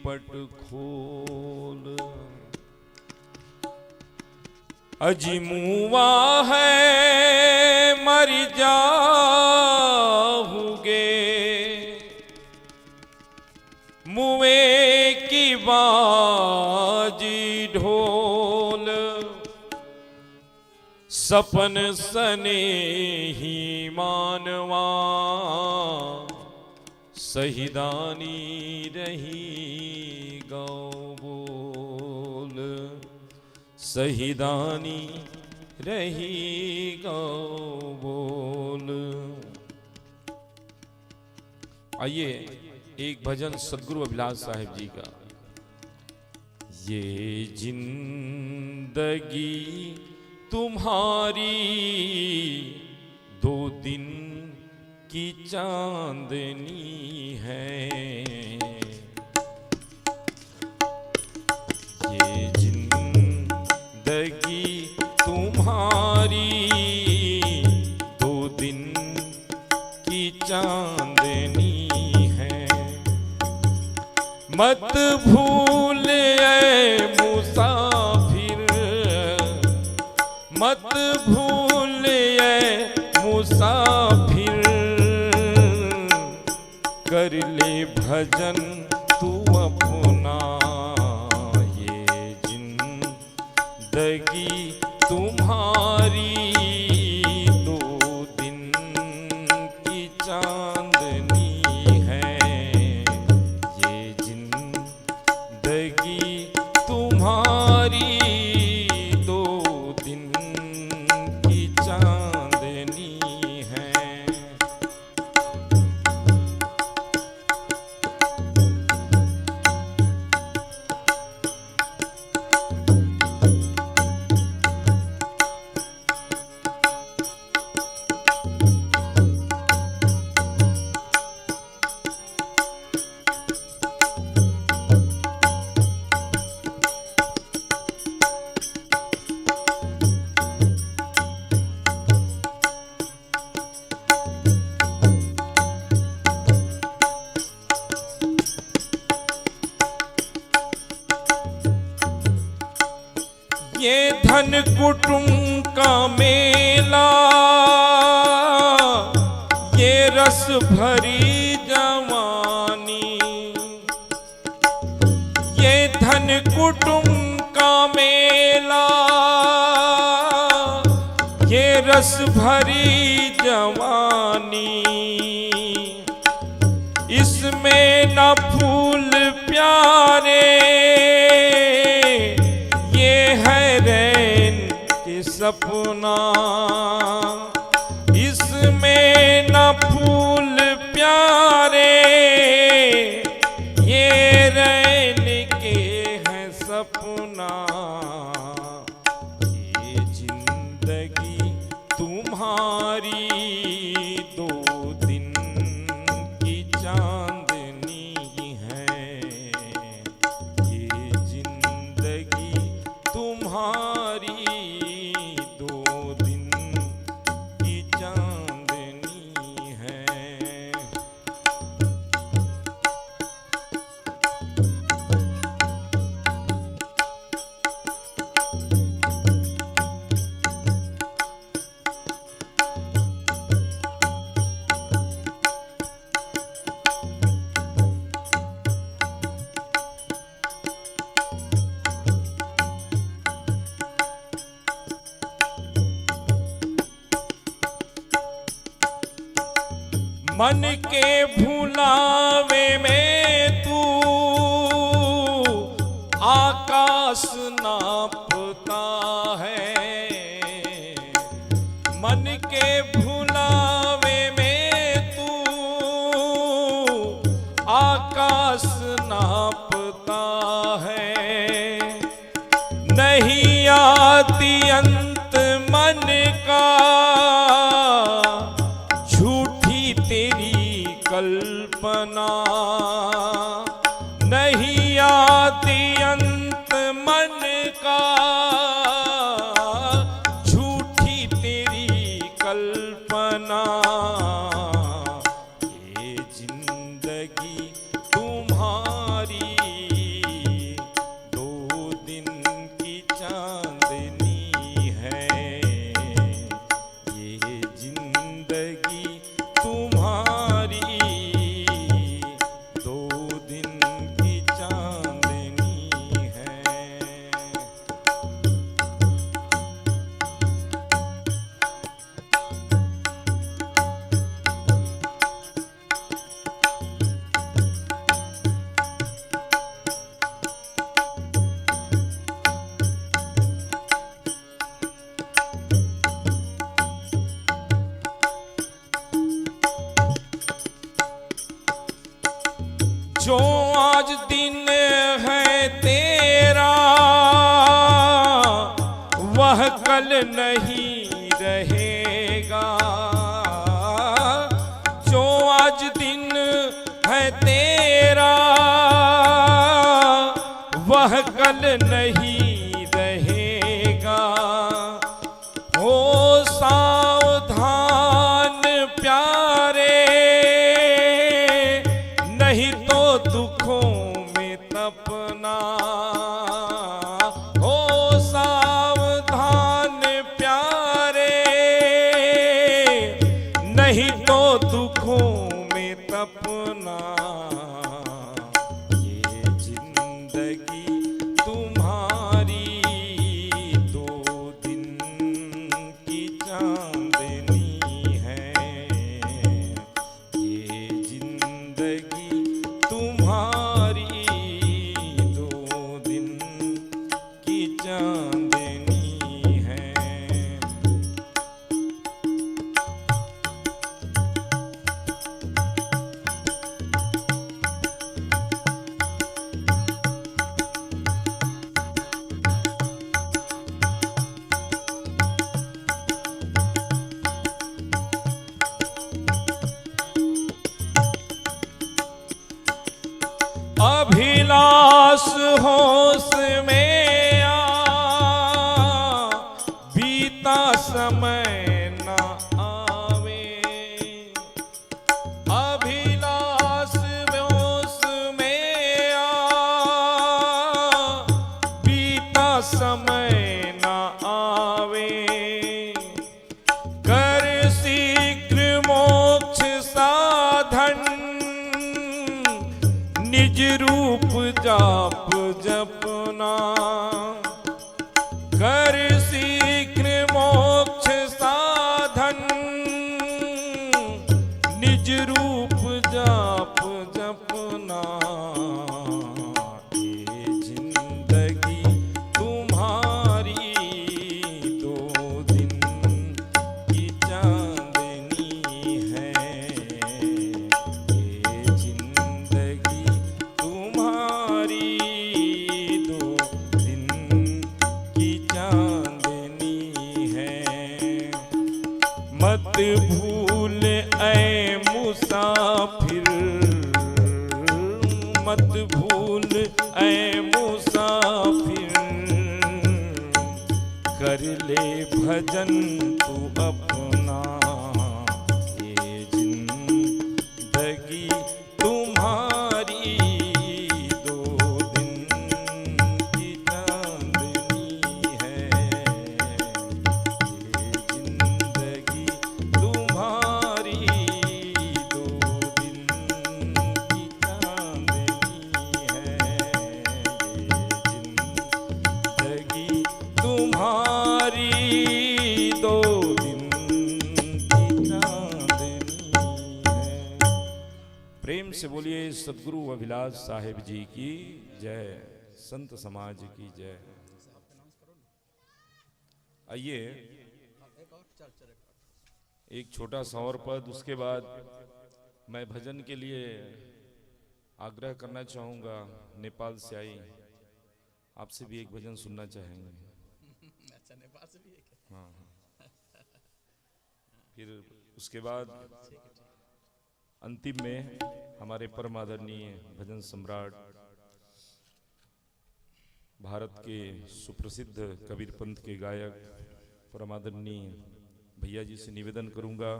पट खोल। अजमुआ है मर जाओगे मुए की बाजी ढोल। सपन सने ही मानवा सहिदानी रही गौ बोल। सहिदानी रही गौ बोल। आइए एक भजन सदगुरु अभिलाष साहिब जी का। ये जिंदगी तुम्हारी 2 दिन की चांदनी है। ये मत भूल ऐ मुसाफिर, मत भूल ऐ मुसाफिर, कर ले भजन तू अपना, ये जिंदगी तुम्हारी दो दिन की चांदनी है, ये जिंदगी तुम्हारी दो दिन की चांदनी है। ये धन कुटुंब का मेला, ये रस भरी जवानी, ये धन कुटुंब का मेला, ये रस भरी जवानी, इसमें न फूल प्यारे, सपना, इसमें न फूल प्यारे, ये रैन के हैं सपना, ये जिंदगी तुम्हारी दो दिन की चांदनी है, ये जिंदगी तुम्हारी मन के भुलावे में तू आकाश नापता है, मन के भुलावे में तू आकाश नापता है, नहीं आती अंत मन का तेरी कल्पना, नहीं आती अंत मन का झूठी तेरी कल्पना, ये जिंदगी तुम्हारी दो दिन की चांदनी है, ये जिंदगी तुम्हारी दो दिन की चांदनी है। जो आज दिन है तेरा वह कल नहीं रहेगा, जो आज दिन है तेरा वह कल नहीं रहेगा, हो सावधान प्यारे, नहीं तो दुखों में जपना, हो सावधान प्यारे, नहीं तो दुखों में तपना। ये जिंदगी तुम्हारी 2 दिन की चांदनी है। ये जिंदगी तुम्हारी 2 दिन की चांदनी है। अभिलाष होश में आ, बीता समय न आवे। अभिलाष होश में आ, बीता समय न आवे। कर शीघ्र मोक्ष साधन, निज रूप जाप जपना। कर शीघ्र मोक्ष साधन, निज रूप जाप जपना। ये जिंदगी तुम्हारी 2 दिन की चांदनी है। ये जिंदगी तुम्हारी 2 दिन की चांदनी है। मत भूल ऐ मुसाफिर, मत भूल ऐ मुसाफिर, कर ले भजन तू अपना। ये जिंदगी तुम्हारी 2 दिन की चांदनी है। ये जिंदगी तुम्हारी 2 दिन की चांदनी है। ये जिंदगी तुम्हारी 2 दिन की चांदनी है। प्रेम से बोलिए सदगुरु अभिलाष साहेब जी की जय, संत समाज की जय। आइए एक छोटा सा और पद, उसके बाद मैं भजन के लिए आग्रह करना चाहूँगा। नेपाल से आई, आपसे भी एक भजन सुनना चाहेंगे। अच्छा, नेपाल से भी है। हाँ, फिर उसके बाद अंतिम में हमारे परम आदरणीय भजन सम्राट, भारत के सुप्रसिद्ध कबीर पंथ के गायक परम आदरणीय भैया जी से निवेदन करूंगा,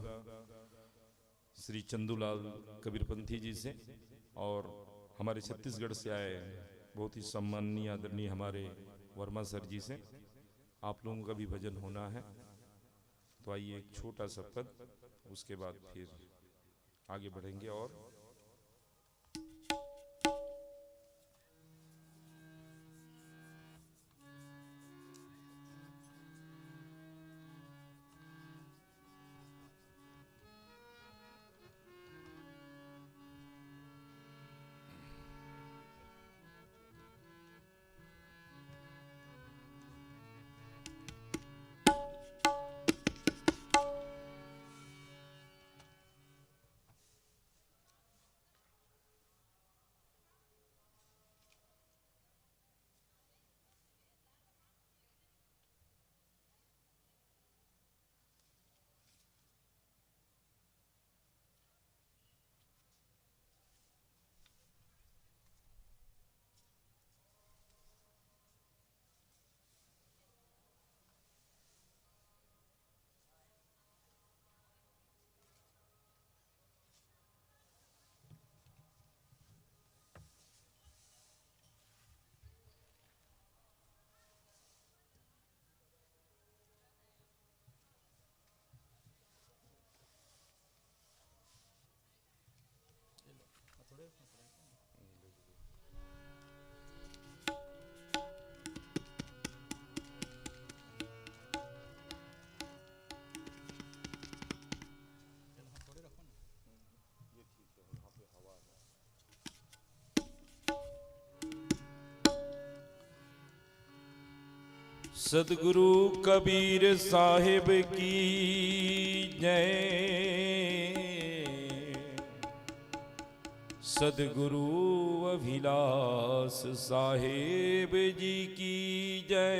श्री चंदूलाल कबीरपंथी जी से, और हमारे छत्तीसगढ़ से आए बहुत ही सम्माननीय आदरणीय हमारे वर्मा सर जी से आप लोगों का भी भजन होना है। तो आइए एक छोटा सा पद, उसके बाद फिर आगे बढ़ेंगे। और सदगुरु कबीर साहिब की जय। सदगुरु अभिलाष साहिब जी की जय।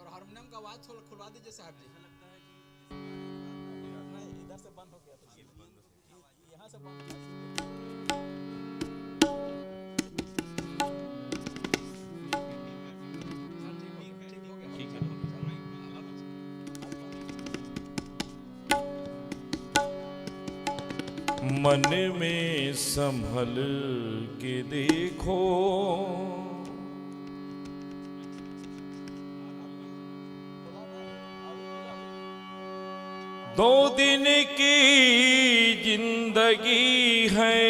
हारमोनियम का आवाज थोड़ा खुलवा दीजिए साहब जी। नहीं, इधर से बंद हो गया था, यहाँ से बंद मन में संभल के देखो, दो दिन की जिंदगी है,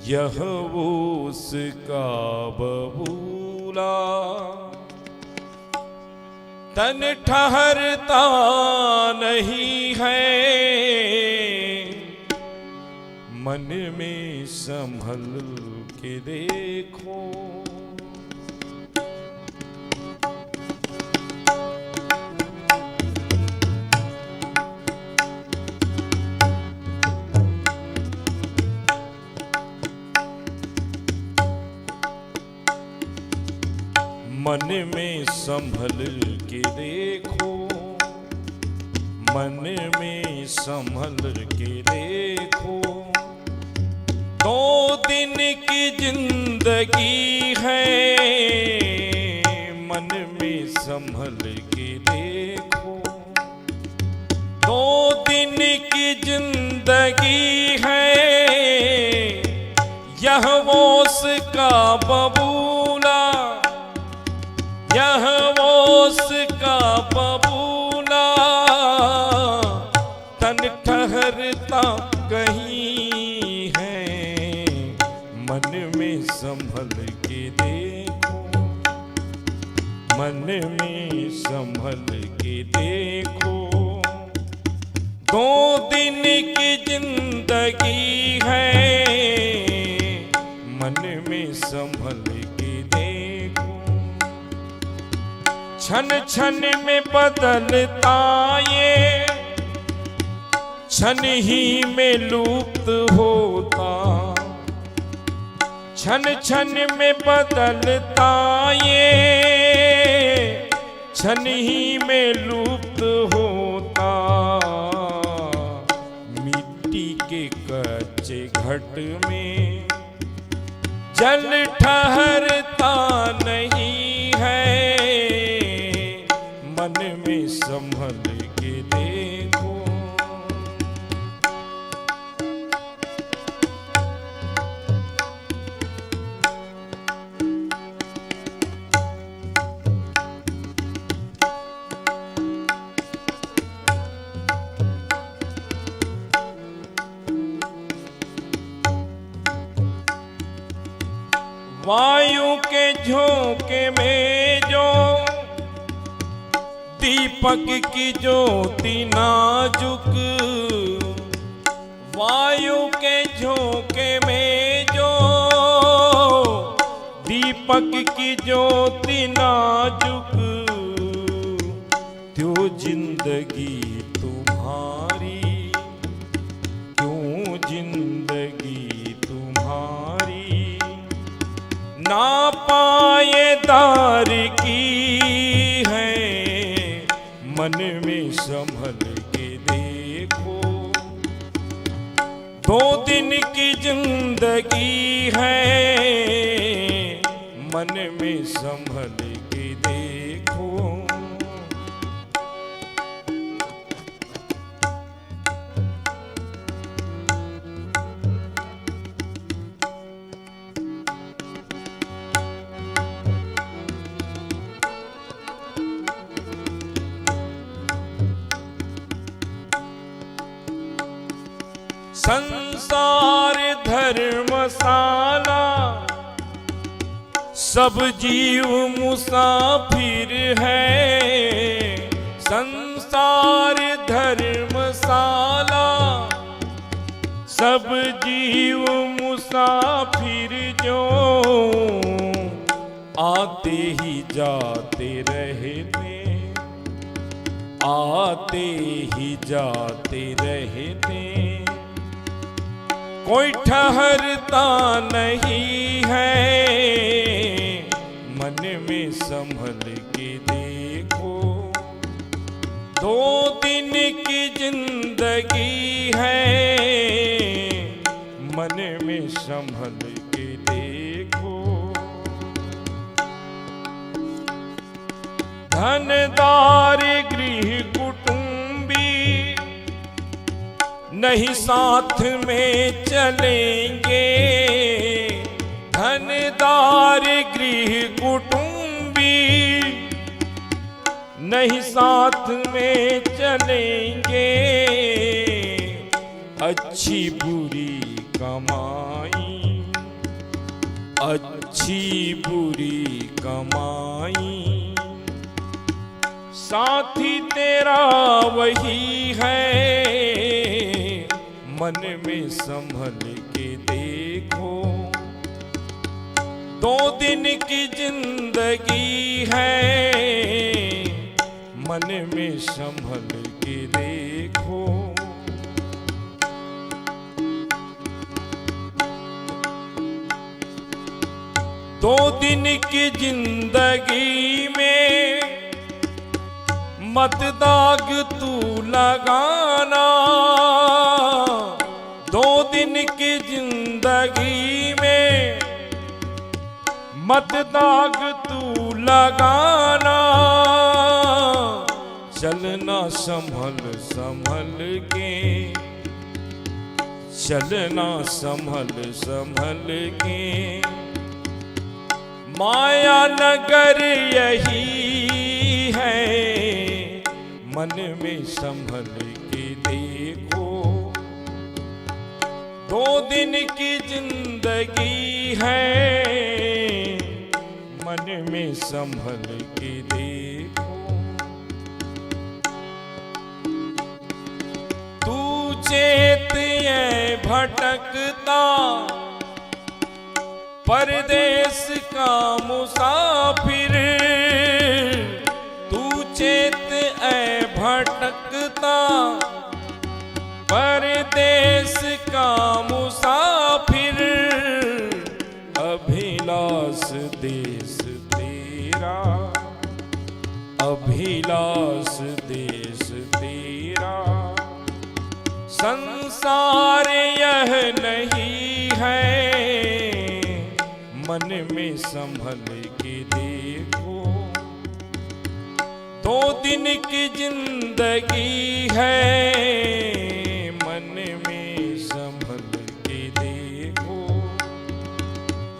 यह उसका बबूला। तन ठहरता नहीं है, मन में संभल के देखो। मन में संभल के देखो, मन में संभल के देखो। दो दिन की जिंदगी है, मन में संभल के देखो। दो दिन की जिंदगी है, यह वो उसका बबूला। यह वो उसका बबूला। तन ठहरता कहीं है, मन में संभल के देखो। मन में संभल के देखो। दो दिन की जिंदगी है, मन में संभल के देखो। क्षण क्षण में बदलता ये, क्षण ही में लुप्त होता। क्षण क्षण में बदलता ये, क्षण ही में लुप्त होता। मिट्टी के कच्चे घट में जल ठहरता नहीं है, मन में संभल के देखो। वायु के झोंके में जो दीपक की ज्योति नाजुक। वायु के झोंके में जो दीपक की ज्योति नाजुक। त्यों जिंदगी तुम्हारी, क्यों जिंदगी तुम्हारी ना पायेदार की है, मन में संभल के देखो। दो दिन की जिंदगी है, मन में संभल के देखो। संसार धर्मशाला सब जीव मुसाफिर है। संसार धर्मशाला सब जीव मुसाफिर जो आते ही जाते रहते, आते ही जाते रहते, कोई ठहरता नहीं है। मन में संभल के देखो, 2 दिन की जिंदगी है। मन में संभल के देखो। धनदार गृह कुटुंबी नहीं साथ में चलेंगे। धनदार गृह कुटुंबी नहीं साथ में चलेंगे। अच्छी बुरी कमाई, अच्छी बुरी कमाई, साथी तेरा वही है। मन में संभल के देखो, 2 दिन की जिंदगी है। मन में संभल के देखो। दो दिन की जिंदगी में मत दाग तू लगाना। 2 दिन की जिंदगी में मत दाग तू लगाना। चलना संभल संभल के, चलना संभल संभल के। माया नगर यही है, मन में संभल के देखो। 2 दिन की जिंदगी है, मन में संभल के देखो। तू चेत ये भटकता परदेश का मुसाफिर। तू चेत ऐ भटकता परदेश का मुसाफिर। अभिलाष देश तेरा, अभिलाष देश तेरा। संसार यह नहीं है, मन में संभल के देखो। 2 दिन की जिंदगी है, मन में संभल के देखो।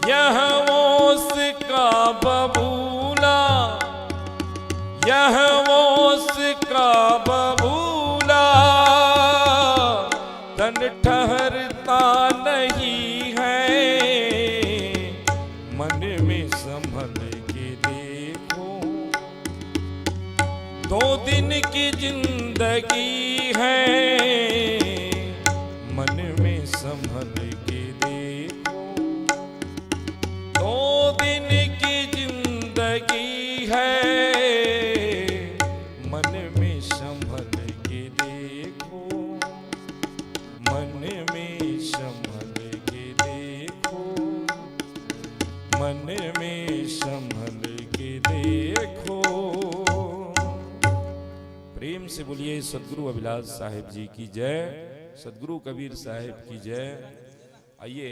यह ओस का बबूला, यह ओस का बबूला। तन ठहरता नहीं है, मन में संभल के देखो। 2 दिन की जिंदगी है, मन में संभल के देखो। 2 दिन की जिंदगी है, मन में संभल के देखो। मन में संभल के देखो, मन में संभल के देखो। प्रेम से बोलिए सदगुरु अभिलाष साहिब जी की जय, सदगुरु कबीर साहिब की जय। आइए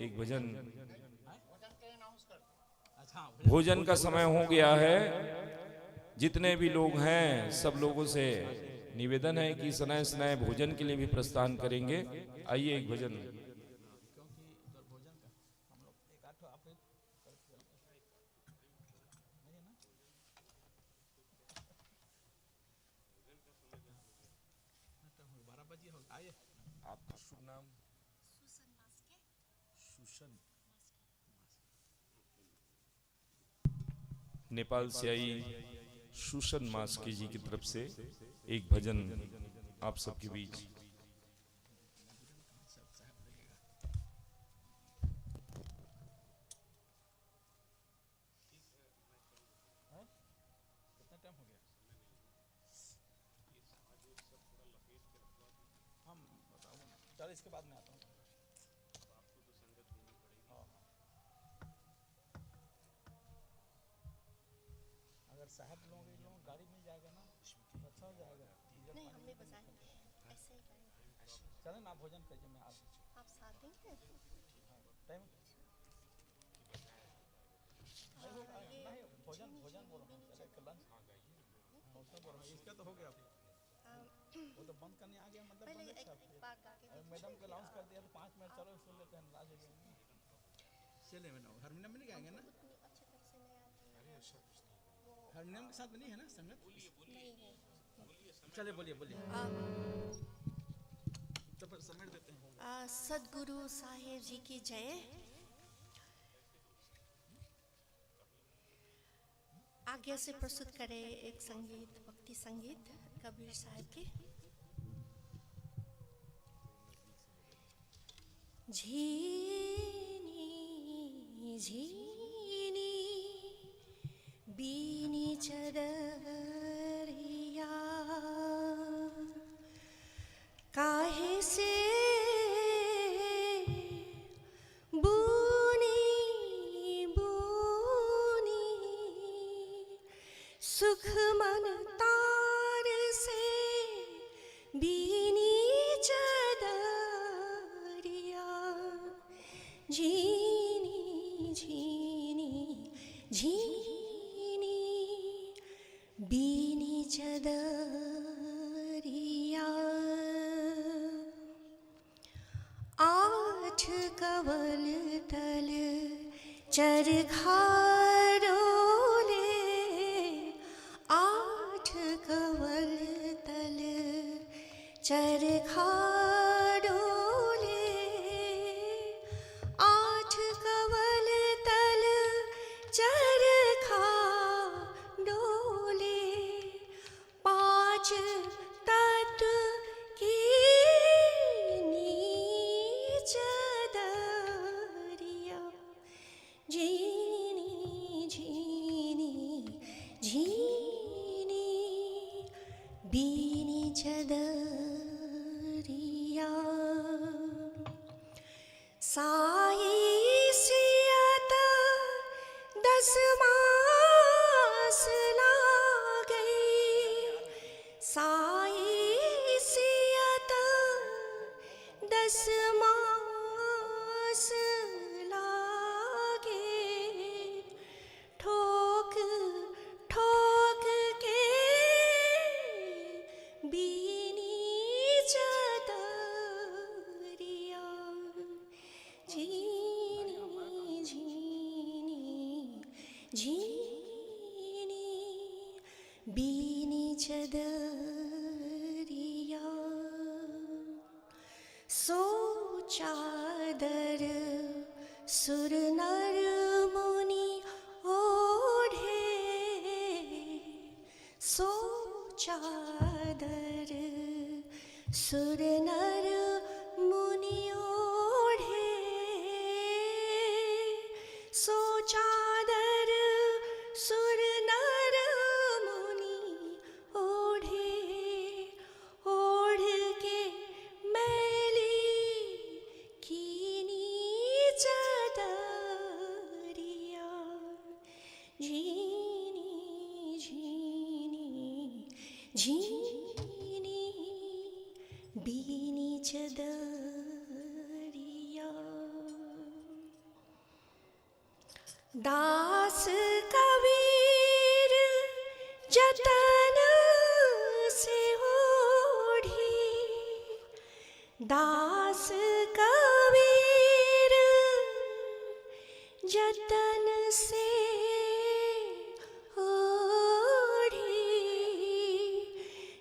एक भजन, भोजन का समय हो गया है। जितने भी लोग हैं सब लोगों से निवेदन है कि सनाए सनाए भोजन के लिए भी प्रस्थान करेंगे। आइए एक भजन। आपका शुभ नाम? सुशन। नेपाल से आई सुशन मास्के जी की तरफ से एक भजन आप सबके बीच। कितना टाइम हो गया? हम बताओ ना, चल इसके बाद में आता हूँ। हाँ। अगर साहब लोग गाड़ी मिल जाएगा ना तो अच्छा हो जाएगा। नहीं हमने बताया ऐसे ही करेंगे। चलो ना भोजन करिए, मैं आप साथ देंगे टाइम नहीं भोजन बोल रहा हूँ। चले लंच उसका बोल रहा हूँ, इसका तो हो गया। वो तो बंद करने आ गया मतलब मैडम को अनाउंस कर दिया तो 5 मिनट चलो सुन लेते हैं। राज चले मैडम हारमोनियम में नहीं गाएंगे ना? हारमोनियम के साथ में नहीं है ना संगत? चले बोलिए तो फिर समेट देते हैं। सदगुरु साहेब जी की जय। आज्ञा से प्रस्तुत करें एक संगीत, भक्ति संगीत कबीर साहब की। झीनी झीनी बीनी चदरिया काहे से सुख मन तार से बीनी चदरिया झीनी झीनी झीनी बीनी चदरिया। 8 कवल तल चरखा डोले, 8 कवल तल चरखा डोले, 8 कवल तल चरखा डोले, 5 तत्व की नीच दरिया झीनी झीनी झीनी बीनी चदरिया। साई सियत 10 मास ला गई, साई सियत 10 मास लागे, ठोक ठोक के बीनी चदरिया झीनी झीनी झीनी बीनी चदरिया। सो चादर सुर नर मुनि ओढ़े, सो चादर सुर नर मुनि ओढ़े, सो चादर सुर नर मुनि ओढ़े, ओढ़ के मैली कीनी चदरिया झीनी झीनी झीनी बीनी चदरिया। दास कबीर जतन से ओढ़ी, दास कबीर जतन से ओढ़ी,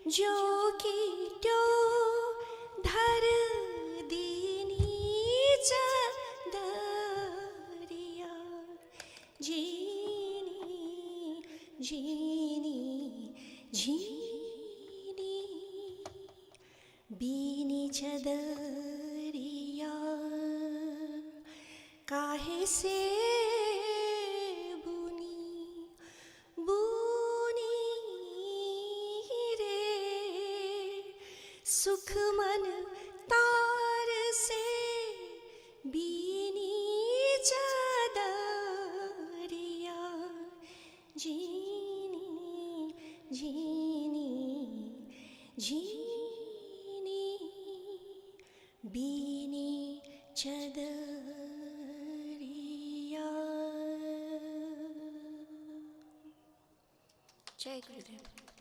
जो की त्यो धर झीनी झीनी बीनी चदरिया काहे से बुनी बुनी रे सुख मन तार से बीनी चदरिया झीनी झीनी झीनी बीनी चदरिया। जय गुरुदेव।